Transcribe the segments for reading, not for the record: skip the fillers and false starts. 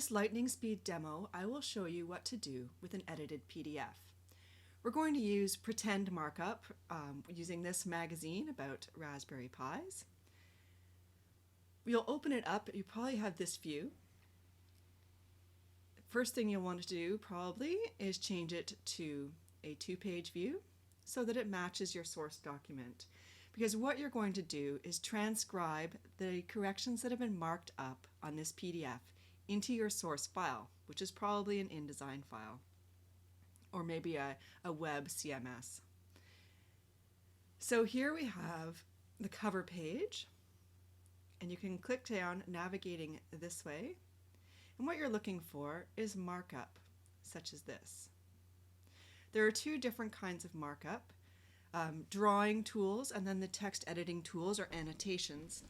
In this lightning speed demo, I will show you what to do with an edited PDF. We're going to use pretend markup using this magazine about Raspberry Pis. You'll open it up, you probably have this view. First thing you'll want to do probably is change it to a 2-page view so that it matches your source document. Because what you're going to do is transcribe the corrections that have been marked up on this PDF into your source file, which is probably an InDesign file, or maybe a web CMS. So here we have the cover page, and you can click down navigating this way, and what you're looking for is markup, such as this. There are two different kinds of markup, drawing tools and then the text editing tools or annotations.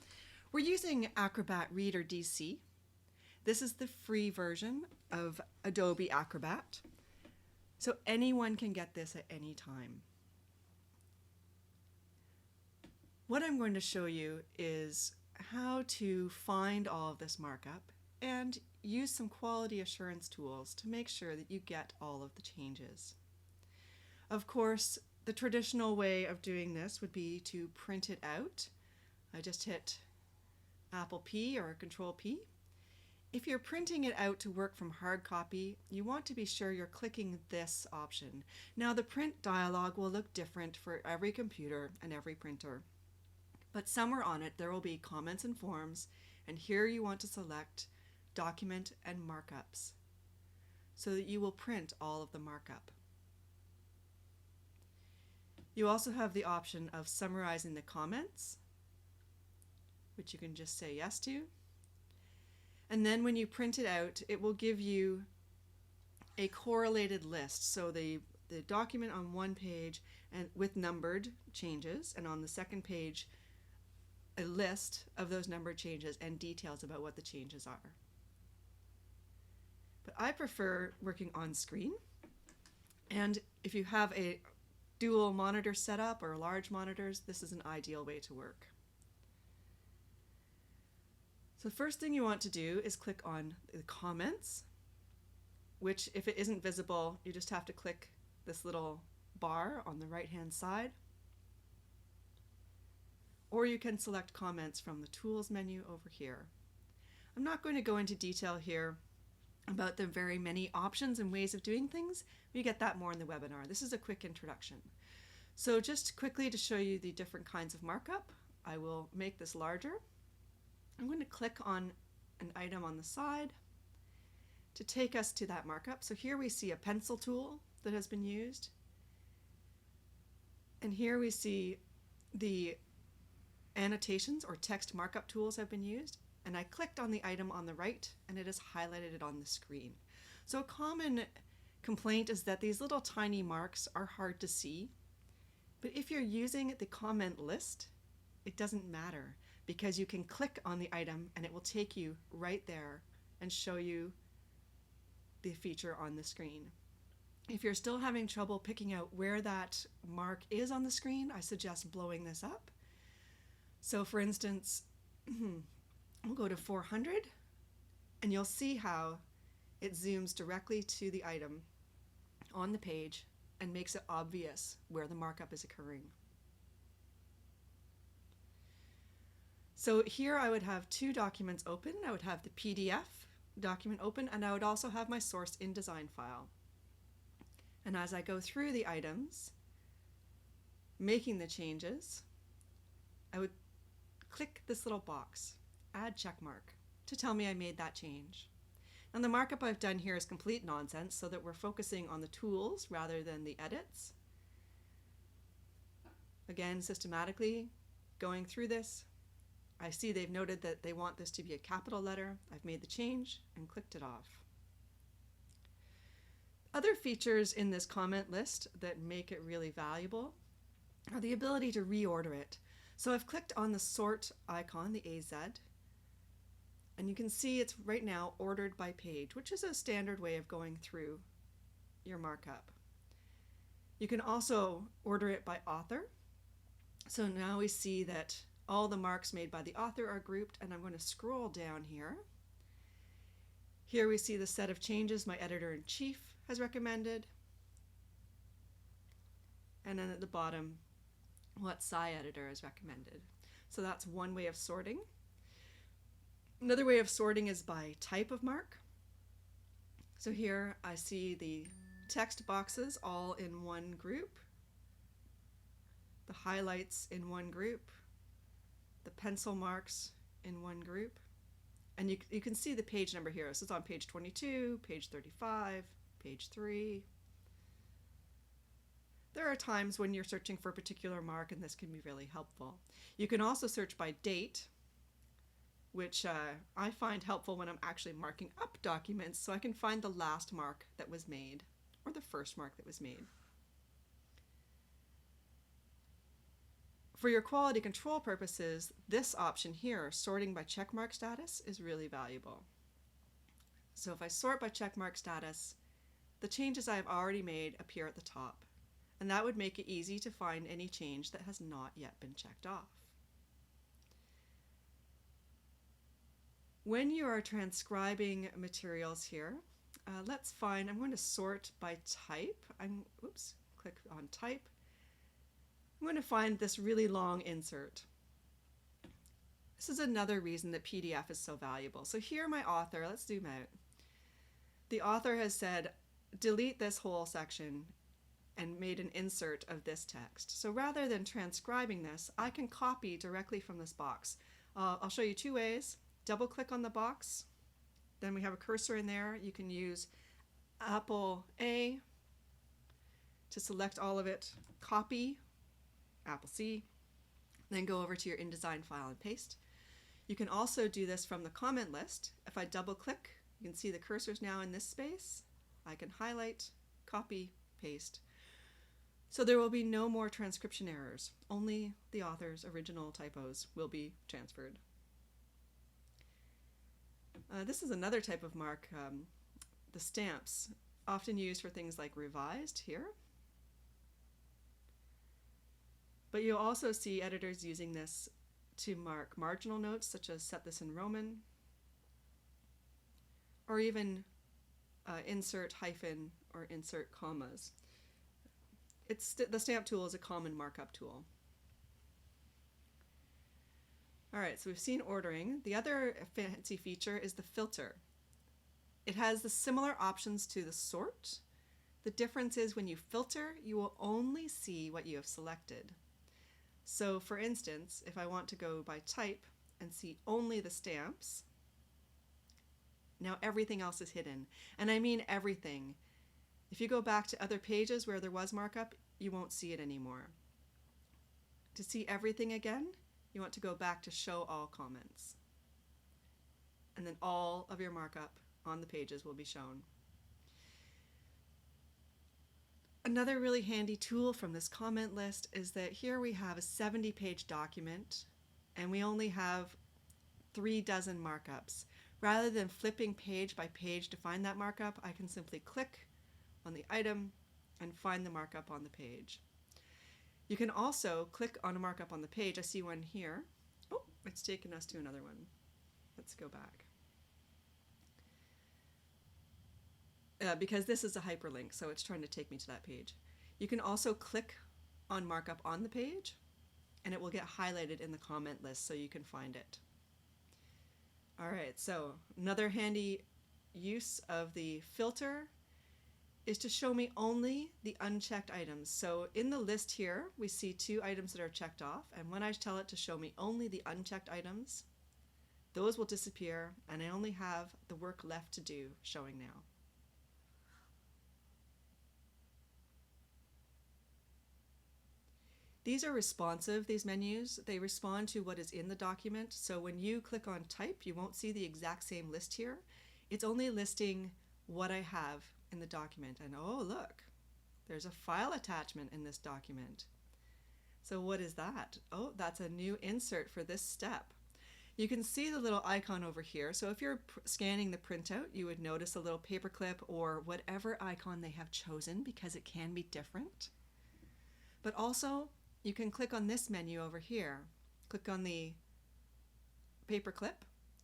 We're using Acrobat Reader DC. This is the free version of Adobe Acrobat, so anyone can get this at any time. What I'm going to show you is how to find all of this markup and use some quality assurance tools to make sure that you get all of the changes. Of course, the traditional way of doing this would be to print it out. I just hit Apple P or Control P. If you're printing it out to work from hard copy, you want to be sure you're clicking this option. Now the print dialog will look different for every computer and every printer, but somewhere on it there will be comments and forms, and here you want to select document and markups so that you will print all of the markup. You also have the option of summarizing the comments, which you can just say yes to. And then when you print it out, it will give you a correlated list. So the document on one page and with numbered changes, and on the second page, a list of those numbered changes and details about what the changes are. But I prefer working on screen. And if you have a dual monitor setup or large monitors, this is an ideal way to work. So the first thing you want to do is click on the comments, which if it isn't visible, you just have to click this little bar on the right-hand side. Or you can select comments from the tools menu over here. I'm not going to go into detail here about the very many options and ways of doing things. We get that more in the webinar. This is a quick introduction. So just quickly to show you the different kinds of markup, I will make this larger. I'm going to click on an item on the side to take us to that markup. So here we see a pencil tool that has been used. And here we see the annotations or text markup tools have been used. And I clicked on the item on the right and it has highlighted it on the screen. So a common complaint is that these little tiny marks are hard to see. But if you're using the comment list, it doesn't matter, because you can click on the item and it will take you right there and show you the feature on the screen. If you're still having trouble picking out where that mark is on the screen, I suggest blowing this up. So for instance, we'll go to 400 and you'll see how it zooms directly to the item on the page and makes it obvious where the markup is occurring. So here I would have two documents open. I would have the PDF document open, and I would also have my source InDesign file. And as I go through the items, making the changes, I would click this little box, add checkmark, to tell me I made that change. And the markup I've done here is complete nonsense, so that we're focusing on the tools rather than the edits. Again, systematically going through this, I see they've noted that they want this to be a capital letter. I've made the change and clicked it off. Other features in this comment list that make it really valuable are the ability to reorder it. So I've clicked on the sort icon, the AZ, and you can see it's right now ordered by page, which is a standard way of going through your markup. You can also order it by author. So now we see that all the marks made by the author are grouped, and I'm going to scroll down here. Here we see the set of changes my editor-in-chief has recommended. And then at the bottom, what SciEditor has recommended. So that's one way of sorting. Another way of sorting is by type of mark. So here I see the text boxes all in one group, the highlights in one group, the pencil marks in one group, and you can see the page number here. So it's on page 22, page 35, page 3. There are times when you're searching for a particular mark and this can be really helpful. You can also search by date, which I find helpful when I'm actually marking up documents, so I can find the last mark that was made or the first mark that was made. For your quality control purposes, this option here, sorting by checkmark status, is really valuable. So if I sort by checkmark status, the changes I have already made appear at the top, and that would make it easy to find any change that has not yet been checked off. When you are transcribing materials here, let's find, I'm going to sort by type. Click on type. I'm going to find this really long insert. This is another reason that PDF is so valuable. So here my author, let's zoom out. The author has said, delete this whole section and made an insert of this text. So rather than transcribing this, I can copy directly from this box. I'll show you two ways. Double click on the box, then we have a cursor in there. You can use Apple A to select all of it, copy, Apple C, then go over to your InDesign file and paste. You can also do this from the comment list. If I double click, you can see the cursor's now in this space. I can highlight, copy, paste. So there will be no more transcription errors. Only the author's original typos will be transferred. This is another type of mark, the stamps, often used for things like revised here. But you'll also see editors using this to mark marginal notes, such as set this in Roman, or even insert hyphen or insert commas. The stamp tool is a common markup tool. All right, so we've seen ordering. The other fancy feature is the filter. It has the similar options to the sort. The difference is when you filter, you will only see what you have selected. So for instance, if I want to go by type and see only the stamps, now everything else is hidden. And I mean everything. If you go back to other pages where there was markup, you won't see it anymore. To see everything again, you want to go back to show all comments. And then all of your markup on the pages will be shown. Another really handy tool from this comment list is that here we have a 70-page document and we only have 3 dozen markups. Rather than flipping page by page to find that markup, I can simply click on the item and find the markup on the page. You can also click on a markup on the page. I see one here. Oh, it's taken us to another one. Let's go back. Because this is a hyperlink, so it's trying to take me to that page. You can also click on markup on the page, and it will get highlighted in the comment list so you can find it. All right, so another handy use of the filter is to show me only the unchecked items. So in the list here, we see 2 items that are checked off, and when I tell it to show me only the unchecked items, those will disappear, and I only have the work left to do showing now. These are responsive, these menus. They respond to what is in the document. So when you click on type, you won't see the exact same list here. It's only listing what I have in the document. And oh, look, there's a file attachment in this document. So what is that? Oh, that's a new insert for this step. You can see the little icon over here. So if you're scanning the printout, you would notice a little paperclip or whatever icon they have chosen, because it can be different. But also, you can click on this menu over here. Click on the paperclip,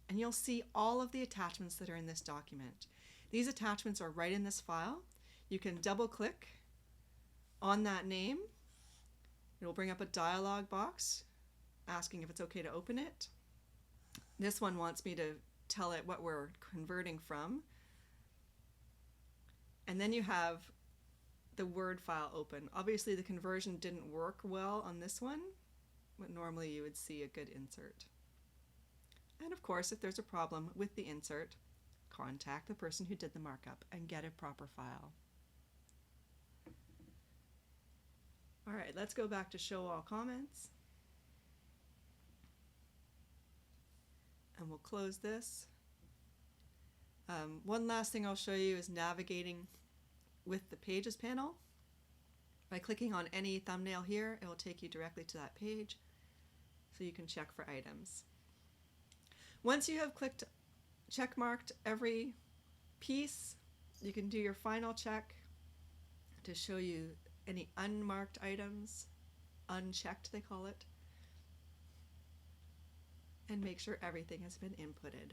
and you'll see all of the attachments that are in this document. These attachments are right in this file. You can double click on that name. It will bring up a dialog box asking if it's okay to open it. This one wants me to tell it what we're converting from. And then you have the Word file open. Obviously the conversion didn't work well on this one, but normally you would see a good insert. And of course, if there's a problem with the insert, contact the person who did the markup and get a proper file. All right, let's go back to show all comments. And we'll close this. One last thing I'll show you is navigating with the Pages panel. By clicking on any thumbnail here, it will take you directly to that page so you can check for items. Once you have check-marked every piece, you can do your final check to show you any unmarked items, unchecked they call it, and make sure everything has been inputted.